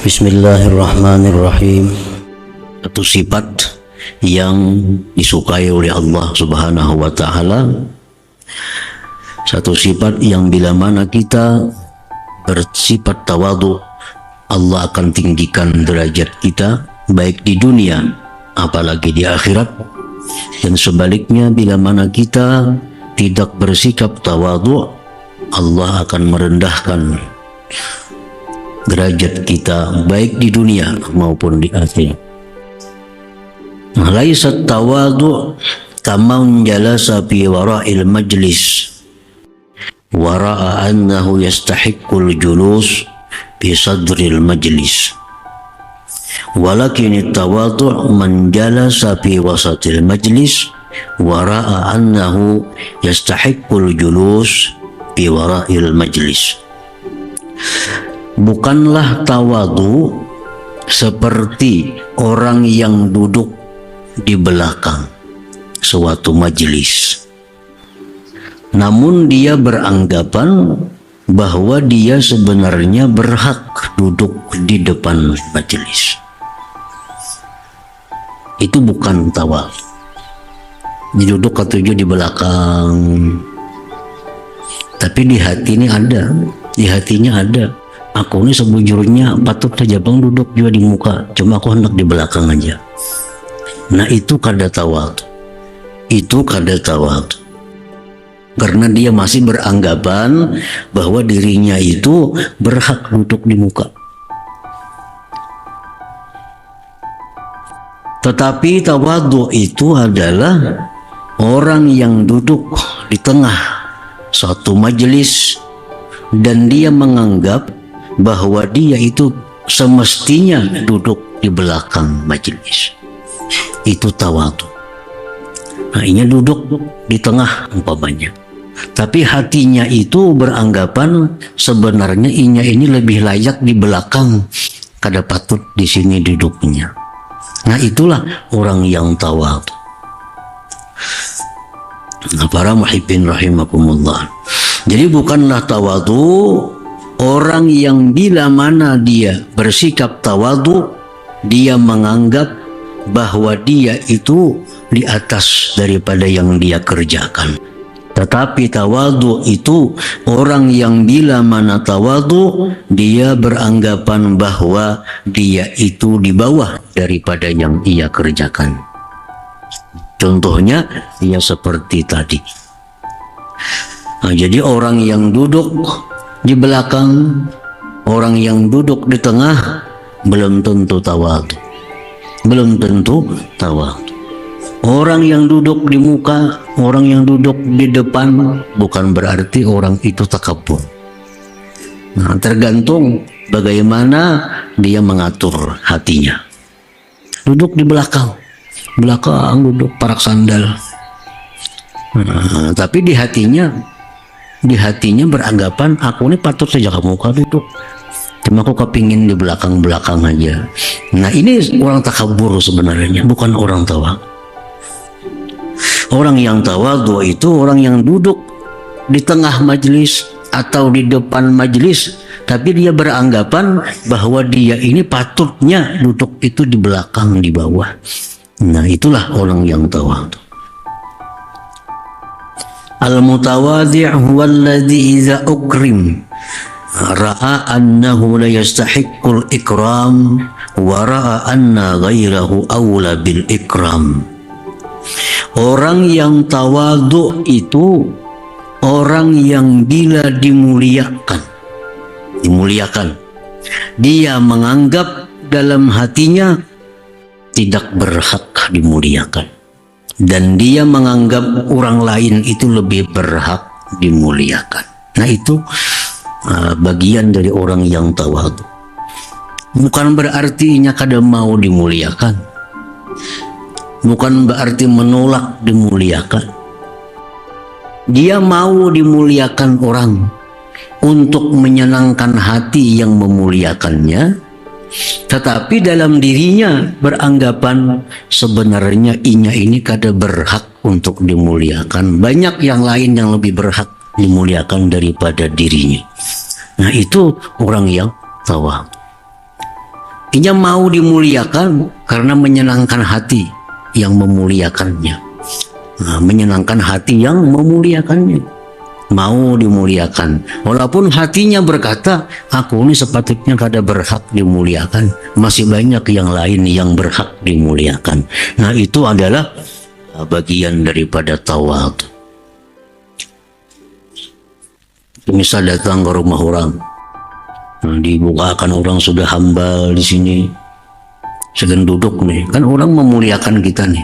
Bismillahirrahmanirrahim. Satu sifat yang disukai oleh Allah Subhanahu wa Ta'ala, satu sifat yang bila mana kita bersifat tawadhu, Allah akan tinggikan derajat kita baik di dunia apalagi di akhirat. Dan sebaliknya, bila mana kita tidak bersikap tawadhu, Allah akan merendahkan derajat kita baik di dunia maupun di akhirat. Laisa tawadhu kaman jalasa fi wara'il majlis wa ra'a annahu yastahiqqul julus fi sadril majlis, walakin tawadhu man jalasa fi wasatil majlis wa ra'a annahu yastahiqqul julus fi wara'il majlis. Bukanlah tawadhu seperti orang yang duduk di belakang suatu majelis, namun dia beranggapan bahwa dia sebenarnya berhak duduk di depan majelis. Itu bukan tawadhu. Duduk ketujuh di belakang, tapi di hati ini ada, di hatinya ada, aku ini sebujurnya patut saja bang duduk juga di muka, cuma aku hendak di belakang aja. Nah, itu kada tawadhu. Itu kada tawadhu. Karena dia masih beranggapan bahwa dirinya itu berhak duduk di muka. Tetapi tawadhu itu adalah orang yang duduk di tengah suatu majelis dan dia menganggap bahwa dia itu semestinya duduk di belakang majelis. Itu tawadhu. Nah, ini duduk di tengah umpamanya, tapi hatinya itu beranggapan sebenarnya inya ini lebih layak di belakang, kada patut di sini duduknya. Nah, itulah orang yang tawadhu. Nah, para muhibbin rahimakumullah. Jadi bukanlah tawadhu orang yang bila mana dia bersikap tawadhu, dia menganggap bahwa dia itu di atas daripada yang dia kerjakan. Tetapi tawadhu itu orang yang bila mana tawadhu, dia beranggapan bahwa dia itu di bawah daripada yang ia kerjakan. Contohnya ya seperti tadi. Nah, jadi orang yang duduk di belakang, orang yang duduk di tengah belum tentu tawadhu. Belum tentu tawadhu. Orang yang duduk di muka, orang yang duduk di depan bukan berarti orang itu takabur. Nah, tergantung bagaimana dia mengatur hatinya. Duduk di belakang duduk parak sandal. Nah, tapi di hatinya beranggapan aku ini patut saja kamu duduk, cuma aku kepingin di belakang aja. Nah, ini orang takabur sebenarnya, bukan orang tawadhu. Orang yang tawadhu itu orang yang duduk di tengah majelis atau di depan majelis, tapi dia beranggapan bahwa dia ini patutnya duduk itu di belakang, di bawah. Nah, itulah orang yang tawadhu. Al-mutawadhi' huwa alladhi idza ukrim ra'a annahu la yastahiqqul ikram wa ra'a anna ghairahu awla bil ikram. Orang yang tawadhu itu orang yang bila dimuliakan, dia menganggap dalam hatinya tidak berhak dimuliakan, dan dia menganggap orang lain itu lebih berhak dimuliakan. Nah, itu bagian dari orang yang tawadhu. Bukan berarti inya kada mau dimuliakan, bukan berarti menolak dimuliakan. Dia mau dimuliakan orang untuk menyenangkan hati yang memuliakannya, tetapi dalam dirinya beranggapan sebenarnya inya ini kada berhak untuk dimuliakan. Banyak yang lain yang lebih berhak dimuliakan daripada dirinya. Nah, itu orang yang tawadhu. Ia mau dimuliakan karena menyenangkan hati yang memuliakannya. Nah, menyenangkan hati yang memuliakannya. Mau dimuliakan. Walaupun hatinya berkata, aku ini sepatutnya kada berhak dimuliakan. Masih banyak yang lain yang berhak dimuliakan. Nah, itu adalah bagian daripada tawadhu. Misal datang ke rumah orang, nah, dibukakan orang sudah hambal di sini, sedang duduk nih, kan orang memuliakan kita nih.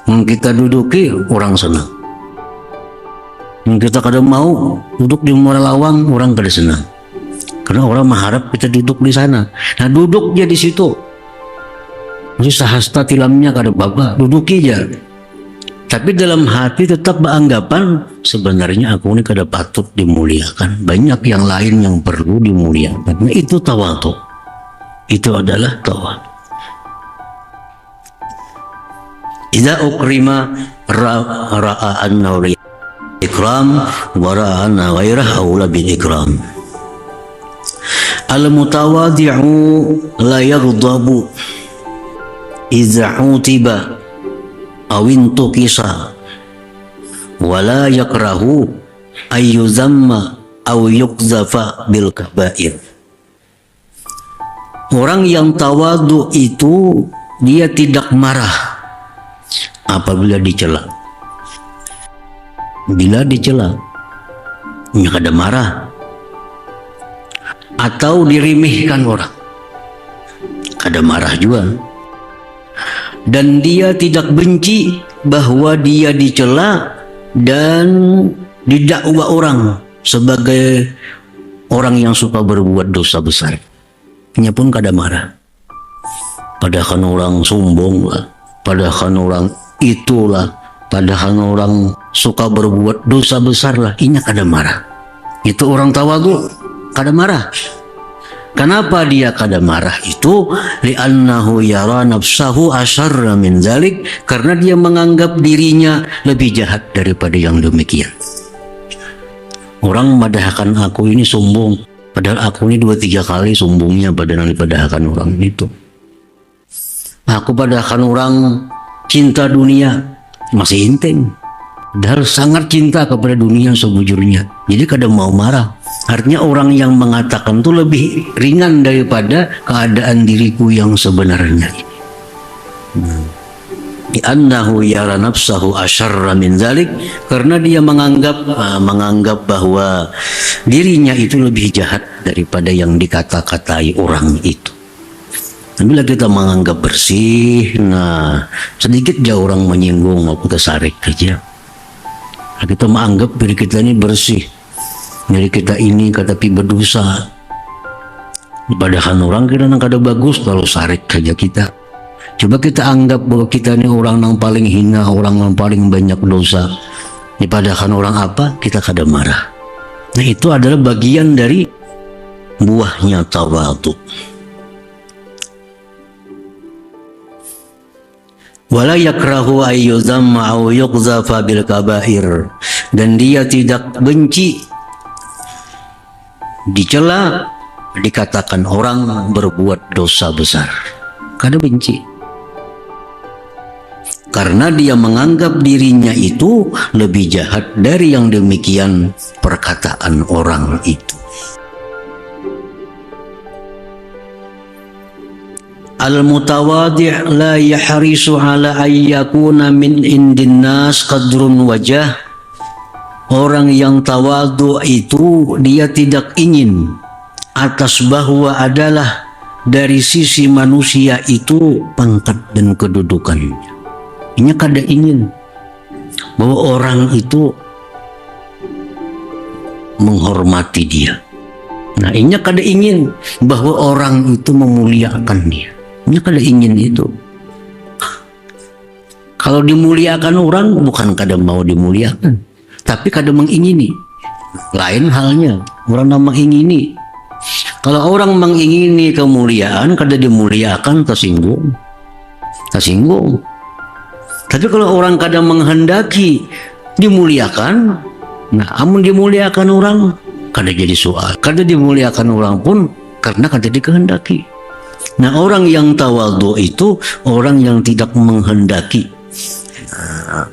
Kita duduki orang senang. Kita kadang mau duduk di muara lawang, orang kada senang. Karena orang mengharap kita duduk di sana. Nah, duduk dia di situ. Masih sahasta tilamnya kada apa, duduki aja. Tapi dalam hati tetap beranggapan sebenarnya aku ini kada patut dimuliakan. Banyak yang lain yang perlu dimuliakan. Nah, itu tawadhu. Itu adalah tawadhu. Idza ukrima ra'a annahu ikram wa ra'a anna ghairah aula bil ikram. Al mutawadhi'u la yaghdabu idza utiba aw intuqisa wa la yakrahu ay yuzamma aw yuqzafa bil kaba'ir. Orang yang tawadhu itu dia tidak marah apabila dicela. Bila dicela, dia kada marah. Atau dirimihkan orang, kada marah juga. Dan dia tidak benci bahwa dia dicela dan didakwa orang sebagai orang yang suka berbuat dosa besar. Dia pun kada marah. Padahal orang sombong lah, padahal orang itulah, padahal orang suka berbuat dosa besar lah, inya kada marah. Itu orang tawadhu, kada marah. Kenapa dia kada marah itu? Li'annahu yara nafsahu asyarra min dzalik, karena dia menganggap dirinya lebih jahat daripada yang demikian. Orang madahkan aku ini sombong, padahal aku ini 2-3 kali sombongnya padahkan orang itu. Aku padahkan orang cinta dunia, masih inteng. Padahal sangat cinta kepada dunia sebujurnya. Jadi kadang mau marah. Artinya orang yang mengatakan itu lebih ringan daripada keadaan diriku yang sebenarnya ini. Li'annahu yara nafsahu asyarra min dzalik, karena dia menganggap bahwa dirinya itu lebih jahat daripada yang dikata-katai orang itu. Bila kita menganggap bersih, nah sedikit aja orang menyinggung maupun kesarik aja. Kita menganggap diri kita ini bersih, diri kita ini tapi berdosa. Padahal orang kita yang kada bagus kalau sarik saja kita. Coba kita anggap bahwa kita ini orang yang paling hina, orang yang paling banyak dosa. Padahal orang apa? Kita kada marah. Nah, itu adalah bagian dari buahnya tawadhu. Wala yakrahu ayyuzamma aw yuqzafa bil kabair, dan dia tidak benci dicela, dikatakan orang berbuat dosa besar. Kada benci, karena dia menganggap dirinya itu lebih jahat dari yang demikian perkataan orang itu. Al-mutawadhi' la yahrisu ala ayyakuna min indin nas qadrun wajah. Orang yang tawadhu itu dia tidak ingin atas bahwa adalah dari sisi manusia itu pangkat dan kedudukannya. Ini kada ingin bahwa orang itu menghormati dia. Nah, ini kada ingin bahwa orang itu memuliakan dia. Ini kada ingin itu. Kalau dimuliakan orang bukan kada mau dimuliakan, tapi kada mengingini. Lain halnya, orang yang mengingini. Kalau orang mengingini kemuliaan, kada dimuliakan, tersinggung. Tersinggung. Tapi kalau orang kada menghendaki dimuliakan, nah amun dimuliakan orang, kada jadi soal. Kada dimuliakan orang pun karena kada dikehendaki. Nah, orang yang tawadhu itu orang yang tidak menghendaki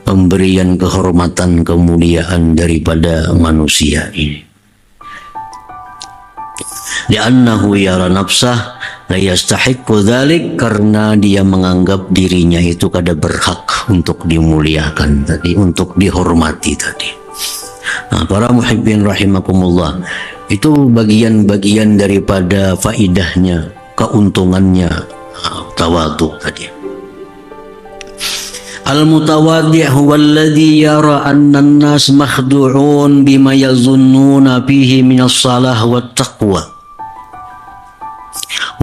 pemberian kehormatan, kemuliaan daripada manusia ini. Li'annahu yara nafsah la yastahiqqu dzalik, karena dia menganggap dirinya itu kada berhak untuk dimuliakan tadi, untuk dihormati tadi. Nah, para muhibbin rahimakumullah, itu bagian-bagian daripada faidahnya, keuntungannya tawadhu tadi. Al-mutawaddi' huwa alladhi yara anna an-nas makhdu'un bima yazunnuna fihi min as-salah wat taqwa.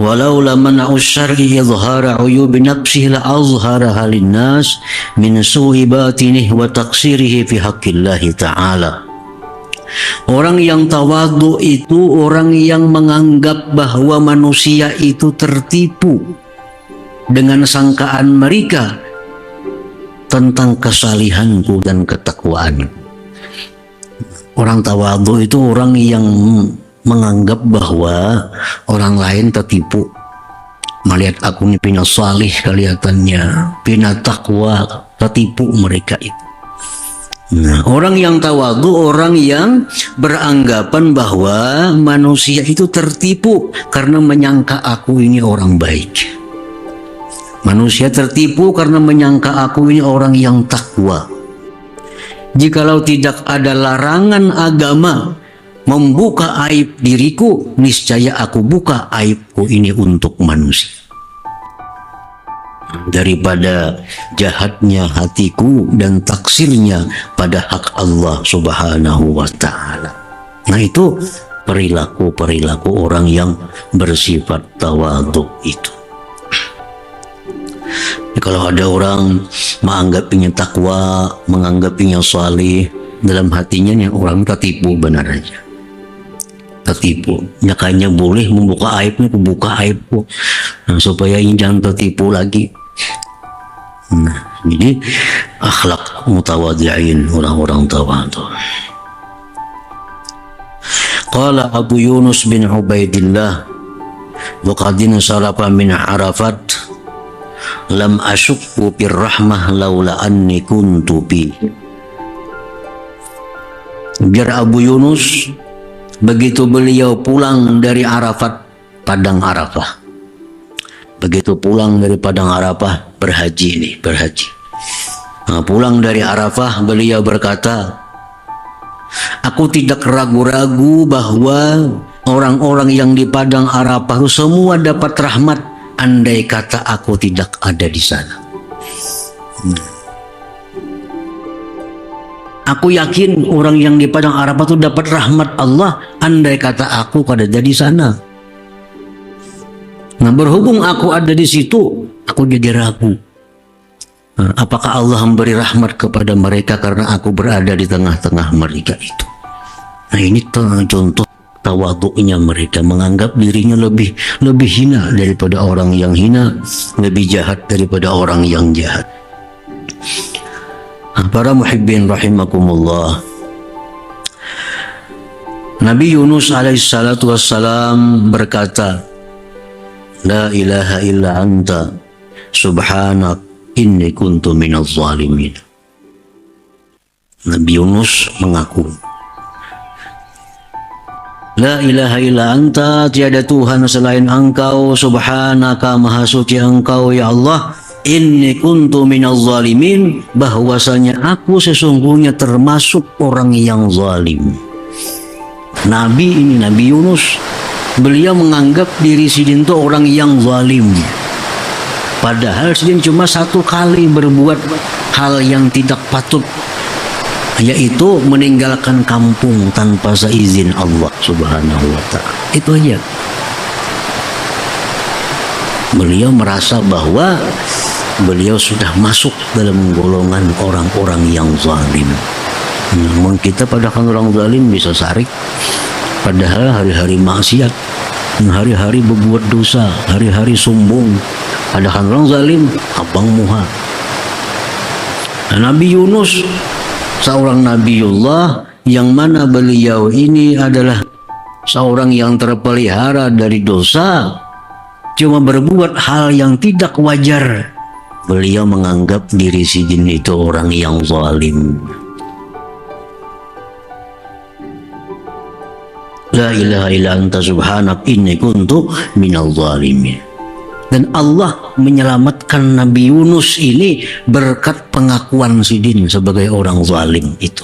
Walau lamana syar'i izhara uyub nafsihi la azharaha lin-nas min su'i batinih wa taqsirihi fi haqqillah ta'ala. Orang yang tawadhu itu orang yang menganggap bahwa manusia itu tertipu dengan sangkaan mereka tentang kesalihanku dan ketakwaan. Orang tawadhu itu orang yang menganggap bahwa orang lain tertipu, melihat aku ini pina salih kelihatannya, pina takwa, tertipu mereka itu. Nah, orang yang tawadhu orang yang beranggapan bahwa manusia itu tertipu karena menyangka aku ini orang baik. Manusia tertipu karena menyangka aku ini orang yang takwa. Jikalau tidak ada larangan agama membuka aib diriku, niscaya aku buka aibku ini untuk manusia. Daripada jahatnya hatiku dan taksirnya pada hak Allah Subhanahu wa ta'ala. Nah, itu perilaku-perilaku orang yang bersifat tawadhu itu. Kalau ada orang menganggapnya takwa, menganggapnya salih, dalam hatinya yang orang tertipu, benar aja tertipu. Nyakanya boleh membuka aibnya, membuka aibku, nah, supaya ini jangan tertipu lagi. Nah, jadi akhlak mutawadhi'in, orang-orang tawadhu. Qala Abu Yunus bin Ubaidillah wa qadin sarafa min Arafat, lam asyukku bir rahmah laula anni kuntu bi. Biar Abu Yunus, begitu beliau pulang dari Arafat, padang Arafah, begitu pulang dari padang Arafah, berhaji. Nah, pulang dari Arafah, beliau berkata, aku tidak ragu-ragu bahwa orang-orang yang di padang Arafah semua dapat rahmat andai kata aku tidak ada di sana. Aku yakin orang yang di padang Arafah itu dapat rahmat Allah andai kata aku ada di sana. Nah, berhubung aku ada di situ, aku jadi ragu. Nah, apakah Allah memberi rahmat kepada mereka karena aku berada di tengah-tengah mereka itu? Nah, ini contoh tawadhu'nya mereka, menganggap dirinya lebih hina daripada orang yang hina, lebih jahat daripada orang yang jahat. Para muhibbin rahimakumullah, Nabi Yunus alaihissalatu wassalam berkata, la ilaha illa anta subhanak inni kuntu minaz zalimin. Nabi Yunus mengaku, la ilaha illa anta, tiada Tuhan selain engkau, subhanaka, maha suci engkau ya Allah, inni kuntu minaz zalimin, bahwasanya aku sesungguhnya termasuk orang yang zalim. Nabi ini, Nabi Yunus, beliau menganggap diri sidin itu orang yang zalim, padahal sidin cuma satu kali berbuat hal yang tidak patut, yaitu meninggalkan kampung tanpa seizin Allah Subhanahu wa ta'ala. Itu aja. Beliau merasa bahwa beliau sudah masuk dalam golongan orang-orang yang zalim. Namun kita padahal orang zalim bisa sarik, padahal hari-hari maksiat, hari-hari berbuat dosa, hari-hari sombong, padahal orang zalim abang muha. Nabi Yunus seorang Nabiullah yang mana beliau ini adalah seorang yang terpelihara dari dosa, cuma berbuat hal yang tidak wajar, beliau menganggap diri si jin itu orang yang zalim. La ilaha illa anta subhanak inni kuntu minal zalimin. Dan Allah menyelamatkan Nabi Yunus ini berkat pengakuan si jin sebagai orang zalim itu.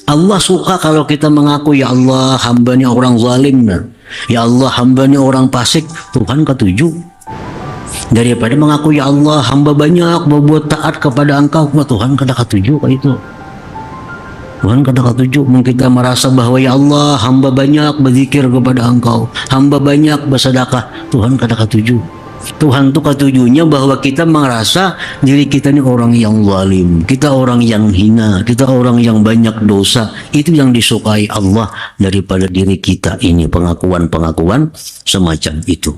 Allah suka kalau kita mengaku, ya Allah hambanya orang zalim, ya Allah hambanya orang fasik. Tuhan ketujuh. Daripada mengaku, ya Allah hamba banyak berbuat taat kepada Engkau, Tuhan kada ketujuh kayak itu. Tuhan kada ketujuh. Kita merasa bahwa ya Allah hamba banyak berzikir kepada Engkau, hamba banyak bersedekah, Tuhan kada ketujuh. Tuhan tuh ketujuhnya bahwa kita merasa diri kita ini orang yang zalim, kita orang yang hina, kita orang yang banyak dosa. Itu yang disukai Allah daripada diri kita ini, pengakuan-pengakuan semacam itu.